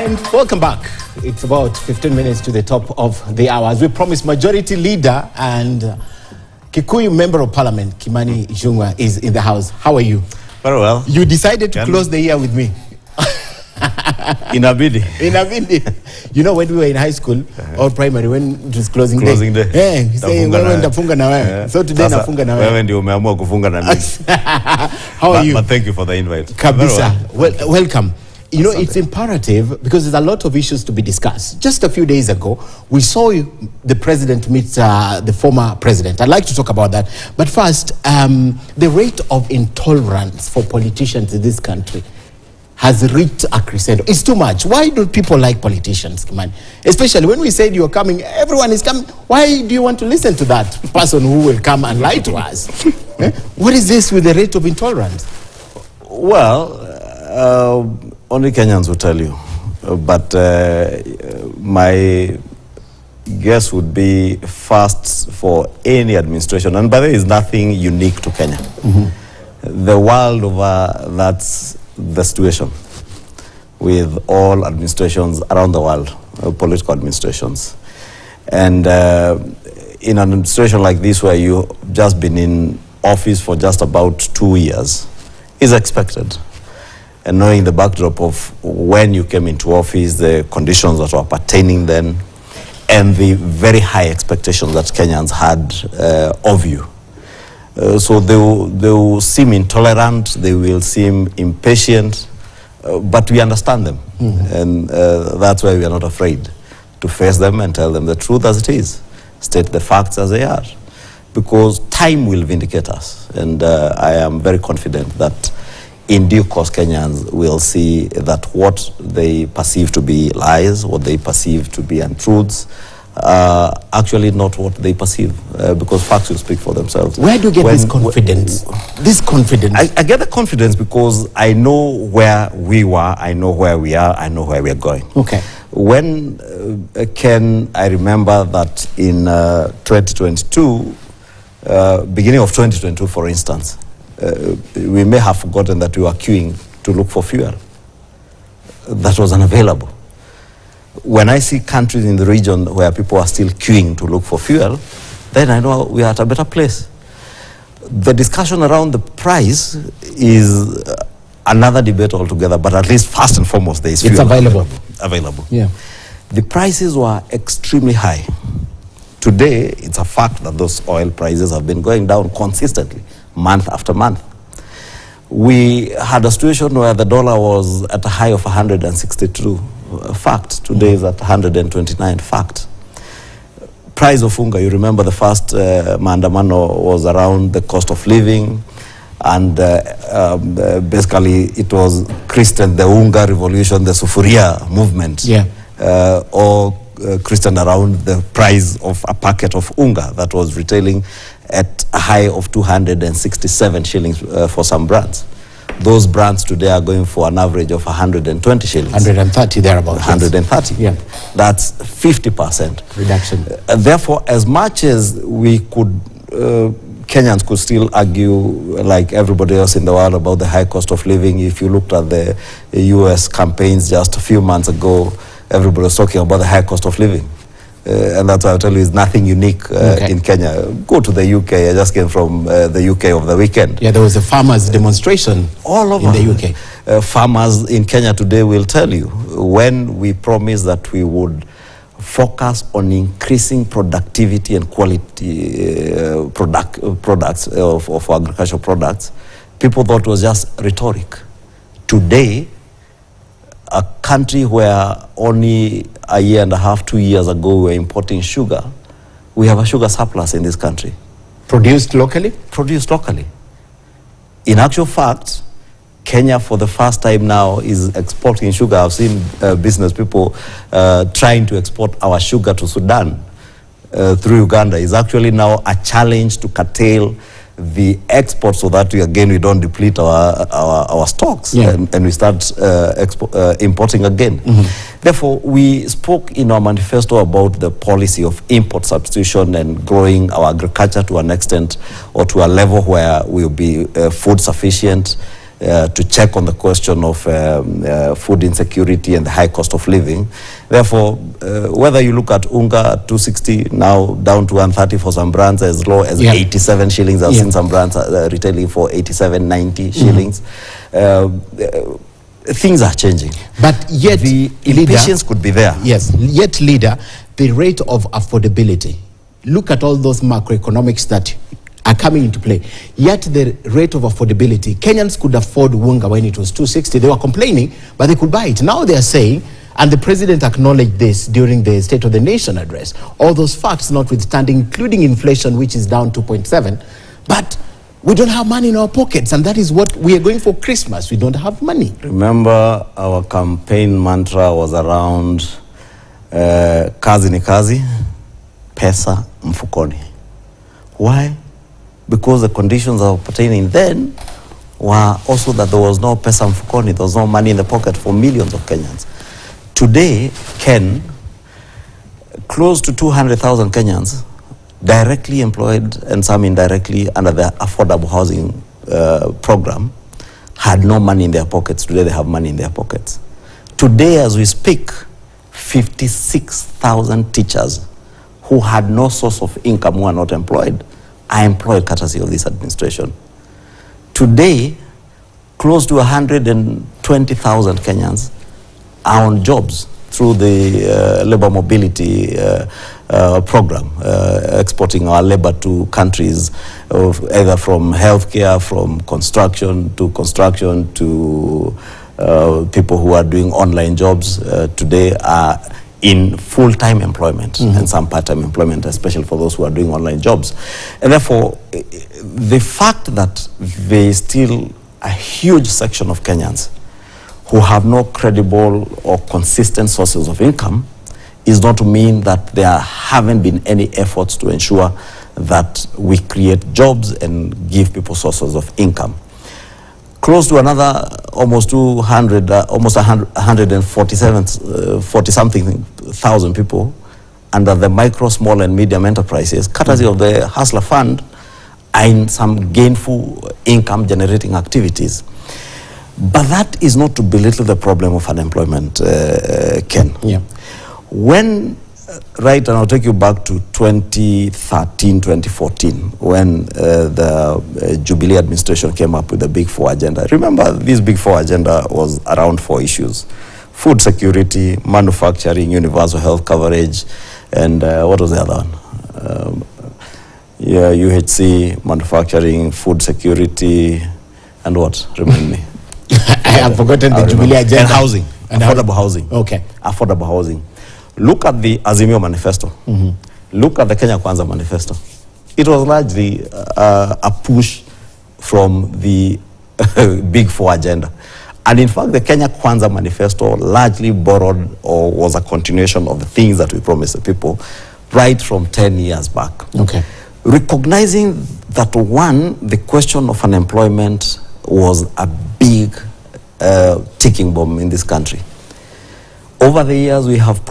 And welcome back. It's about 15 minutes to the top of the hour. As we promised, Majority Leader and Kikuyu Member of Parliament, Kimani Ichungwah, is in the house. How are you? Very well. You decided to close the year with me. Inabidi. You know, when we were in high school or primary, when it was closing day. Yeah, so today nafunga na wewe. Ndio umeamua kufunga na mimi. How are you? But thank you for the invite. Kabisa. Welcome. You know, it's imperative because there's a lot of issues to be discussed. Just a few days ago, we saw the president meet the former president. I'd like to talk about that. But first, the rate of intolerance for politicians in this country has reached a crescendo. It's too much. Why do people like politicians, Kimani? Especially when we said you're coming, everyone is coming. Why do you want to listen to that person who will come and lie to us? What is this with the rate of intolerance? Well, only Kenyans will tell you. But my guess would be first for any administration, and by the way, it's nothing unique to Kenya. The world over, that's the situation with all administrations around the world, political administrations. And in an administration like this where you've just been in office for just about 2 years, is expected. And knowing the backdrop of when you came into office, the conditions that were pertaining then, and the very high expectations that Kenyans had of you. So they will seem intolerant, they will seem impatient, but we understand them. And that's why we are not afraid to face them and tell them the truth as it is, state the facts as they are, because time will vindicate us. And I am very confident that in due course, Kenyans will see that what they perceive to be lies, what they perceive to be untruths, actually not what they perceive, because facts will speak for themselves. Where do you get this confidence? I get the confidence because I know where we were, I know where we are, I know where we are going. Okay. When, Ken, I remember that in 2022, beginning of 2022, for instance, we may have forgotten that we were queuing to look for fuel. That was unavailable. When I see countries in the region where people are still queuing to look for fuel, then I know we are at a better place. The discussion around the price is another debate altogether, but at least first and foremost, there is fuel. It's available. Yeah. The prices were extremely high. Today, it's a fact that those oil prices have been going down consistently, month after month. We had a situation where the dollar was at a high of 162, fact. Today is at 129, fact. Price of unga, you remember the first maandamano was around the cost of living, and basically it was Christian, the unga revolution, the sufuria movement, all Christian around the price of a packet of unga that was retailing at a high of 267 shillings for some brands. Those brands today are going for an average of 120 shillings. 130 thereabouts. 130. Yeah. That's 50% reduction. Therefore, as much as we could, Kenyans could still argue, like everybody else in the world, about the high cost of living. If you looked at the US campaigns just a few months ago, everybody was talking about the high cost of living. And that's why I tell you, it's nothing unique in Kenya. Go to the UK. I just came from the UK over the weekend. Yeah, there was a farmers' demonstration all over in the UK. Farmers in Kenya today will tell you, when we promised that we would focus on increasing productivity and quality products of agricultural products, people thought it was just rhetoric. Today, a country where only a year and a half, 2 years ago, we were importing sugar, we have a sugar surplus in this country. Produced locally? Produced locally. In actual fact, Kenya for the first time now is exporting sugar. I've seen business people trying to export our sugar to Sudan through Uganda. Is actually now a challenge to curtail the export so that we don't deplete our stocks, and we start importing again. Therefore, we spoke in our manifesto about the policy of import substitution and growing our agriculture to an extent or to a level where we'll be food sufficient. to check on the question of food insecurity and the high cost of living. Therefore, whether you look at unga at 260, now down to 130 for some brands, as low as 87 shillings. I've seen some brands retailing for 87, 90 shillings. Things are changing. But yet, the impatience could be there. Yes, yet, leader, the rate of affordability. Look at all those macroeconomics that are coming into play. Yet the rate of affordability, Kenyans could afford Wunga when it was 260. They were complaining, but they could buy it. Now they are saying, and the president acknowledged this during the State of the Nation address, all those facts notwithstanding, including inflation, which is down 2.7, but we don't have money in our pockets, and that is what we are going for Christmas. We don't have money. Remember, our campaign mantra was around kazi ni kazi, pesa mfukoni. Why? Because the conditions that were pertaining then were also that there was no pesa mfukoni, there was no money in the pocket for millions of Kenyans. Today, Ken, close to 200,000 Kenyans, directly employed and some indirectly under the affordable housing program, had no money in their pockets. Today they have money in their pockets. Today, as we speak, 56,000 teachers who had no source of income, who are not employed, are employed courtesy of this administration. Today, close to 120,000 Kenyans are on jobs through the labor mobility program, exporting our labor to countries either from healthcare, from construction to people who are doing online jobs today are in full-time employment and some part-time employment, especially for those who are doing online jobs. And therefore, the fact that there is still a huge section of Kenyans who have no credible or consistent sources of income is not to mean that there haven't been any efforts to ensure that we create jobs and give people sources of income. Close to another almost 140-something thousand people under the micro, small and medium enterprises, courtesy of the Hustler Fund, are in some gainful income generating activities. But that is not to belittle the problem of unemployment, Ken. Yeah. When, right, and I'll take you back to 2013, 2014, when the Jubilee administration came up with the Big Four agenda. Remember, this Big Four agenda was around 4 issues: food security, manufacturing, universal health coverage, and what was the other one? UHC, manufacturing, food security, and what? Remind me. I have forgotten the Jubilee agenda. And housing. Affordable housing. Okay. Affordable housing. Look at the Azimio manifesto. Look at the Kenya Kwanza manifesto. It was largely a push from the Big Four agenda. And in fact, the Kenya Kwanza manifesto largely borrowed or was a continuation of the things that we promised the people right from 10 years back. Okay. Recognizing that, one, the question of unemployment was a big ticking bomb in this country. Over the years, we have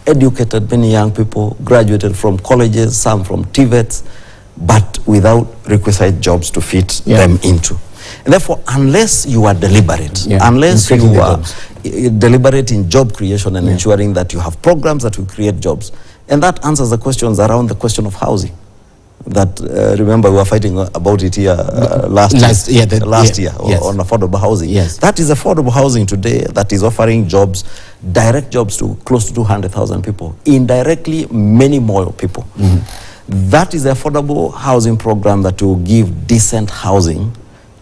educated many young people, graduated from colleges, some from TVETs, but without requisite jobs to fit them into. And therefore, unless you are deliberate, unless you are deliberate in job creation and ensuring that you have programs that will create jobs, and that answers the questions around the question of housing. That remember, we were fighting about it here last year on affordable housing. Yes. That is affordable housing today that is offering jobs, direct jobs to close to 200,000 people, indirectly many more people. That is the affordable housing program that will give decent housing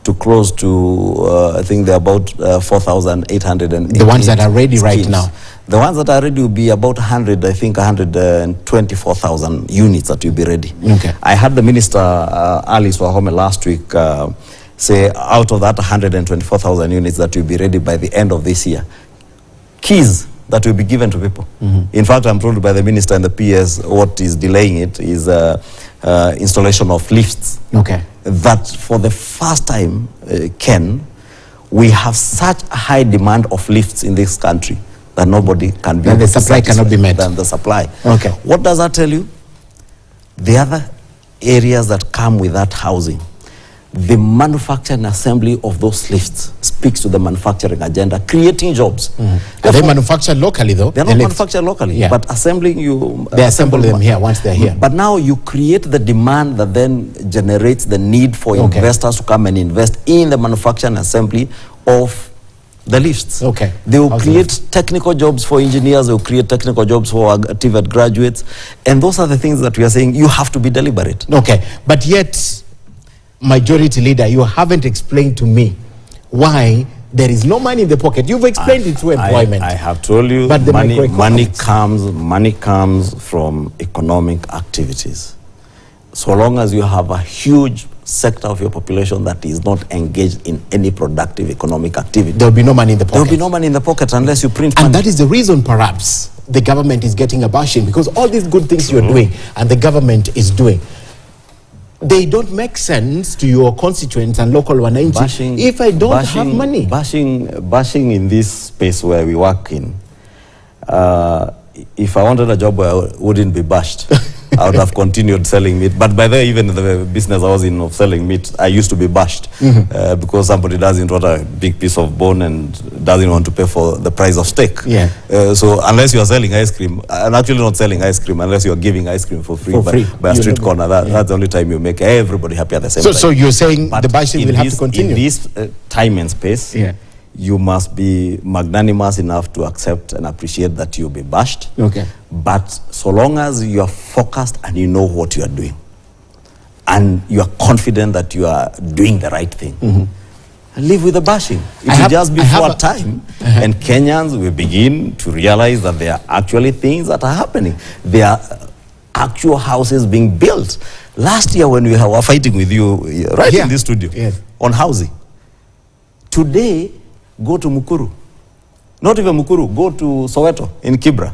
to close to, I think they're about 4,800. The ones that are ready right now. The ones that are ready will be about 124,000 units that will be ready. Okay. I had the Minister, Alice Wahome, last week say out of that 124,000 units that will be ready by the end of this year, keys that will be given to people. In fact, I'm told by the Minister and the PS what is delaying it is installation of lifts. Okay. That for the first time, Ken, we have such a high demand of lifts in this country that nobody can be. And the supply cannot be met. Than the supply. Okay. What does that tell you? The other areas that come with that housing, the manufacturing assembly of those lifts speaks to the manufacturing agenda, creating jobs. Are they manufactured locally though? They're not manufactured locally, but assembling they assemble them here once they're here. But now you create the demand that then generates the need for investors to come and invest in the manufacturing assembly of the lifts. They will create technical jobs for engineers, they will create technical jobs for TVET graduates, and those are the things that we are saying you have to be deliberate. But yet, Majority Leader, you haven't explained to me why there is no money in the pocket. You've explained it through employment. I have told you, but money comes from economic activities. So long as you have a huge sector of your population that is not engaged in any productive economic activity, there will be no money in the pocket. There will be no money in the pocket unless you print money. And that is the reason perhaps the government is getting a bashing, because all these good things you're doing and the government is doing, they don't make sense to your constituents and local wananchi if I don't have money. Bashing in this space where we work in, if I wanted a job where I wouldn't be bashed, I would have continued selling meat. But by the way, even in the business I was in of selling meat, I used to be bashed because somebody doesn't want a big piece of bone and doesn't want to pay for the price of steak. So unless you are selling ice cream, and actually not selling ice cream, unless you are giving ice cream for free by a street corner, that's the only time you make everybody happy at the same time. So you're saying the bashing will have to continue? In this time and space, you must be magnanimous enough to accept and appreciate that you'll be bashed. But so long as you are focused and you know what you are doing, and you are confident that you are doing the right thing, live with the bashing. It will just be for a time, and Kenyans will begin to realize that there are actually things that are happening. There are actual houses being built. Last year when we were fighting with you in this studio on housing, today, go to Mukuru. Not even Mukuru, go to Soweto in Kibra.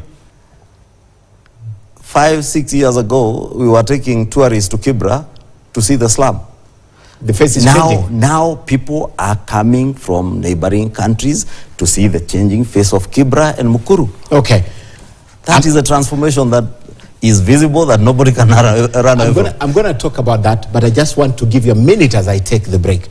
5-6 years ago, we were taking tourists to Kibra to see the slum. The face is changing. Now people are coming from neighboring countries to see the changing face of Kibra and Mukuru. That is a transformation that is visible, that nobody can run over. I'm going to talk about that, but I just want to give you a minute as I take the break.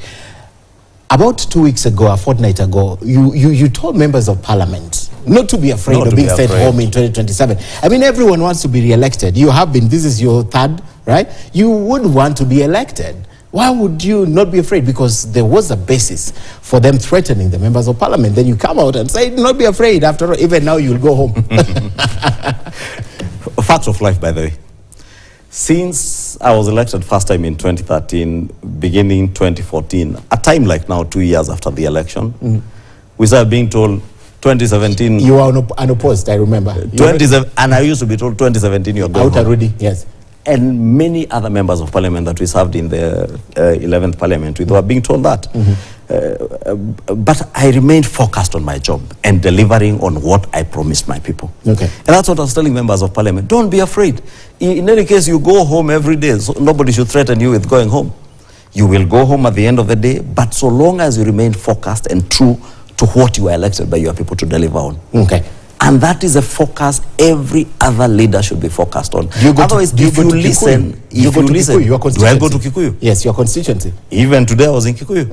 About 2 weeks ago, a fortnight ago, you told members of parliament not to be afraid of being sent home in 2027. I mean, everyone wants to be re-elected. You have been, this is your third, right? You would want to be elected. Why would you not be afraid? Because there was a basis for them threatening the members of parliament. Then you come out and say, do not be afraid. After all, even now you'll go home. Facts of life, by the way. Since I was elected first time in 2013, beginning 2014, a time like now, 2 years after the election, we started being told 2017... You were unopposed, I remember. And I used to be told 2017 you're going home. Rudy, yes. And many other members of parliament that we served in the 11th parliament, we were being told that. But I remained focused on my job and delivering on what I promised my people. And that's what I was telling members of parliament. Don't be afraid. In any case, you go home every day, so nobody should threaten you with going home. You will go home at the end of the day, but so long as you remain focused and true to what you are elected by your people to deliver on. And that is a focus every other leader should be focused on. Otherwise, if you listen, do I go to Kikuyu? Yes, your constituency. Even today I was in Kikuyu.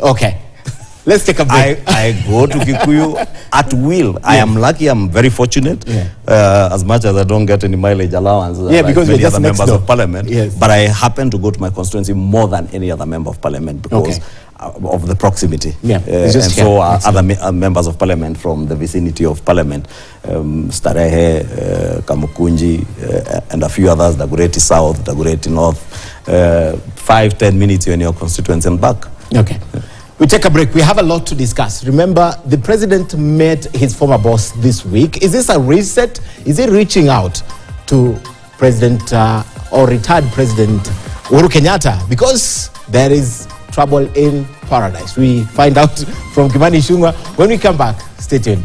Let's take a break. I go to Kikuyu at will. I am lucky, I'm very fortunate, as much as I don't get any mileage allowance because many other members of parliament. But I happen to go to my constituency more than any other member of parliament because of the proximity. And so are other members of parliament from the vicinity of parliament, Starehe, Kamukunji, and a few others, Dagoretti South, Dagoretti North, 5-10 minutes you're in your constituency and back. We take a break. We have a lot to discuss. Remember, the president met his former boss this week. Is this a reset? Is he reaching out to President or retired President Uhuru Kenyatta? Because there is trouble in paradise. We find out from Kimani Ichungwah when we come back. Stay tuned.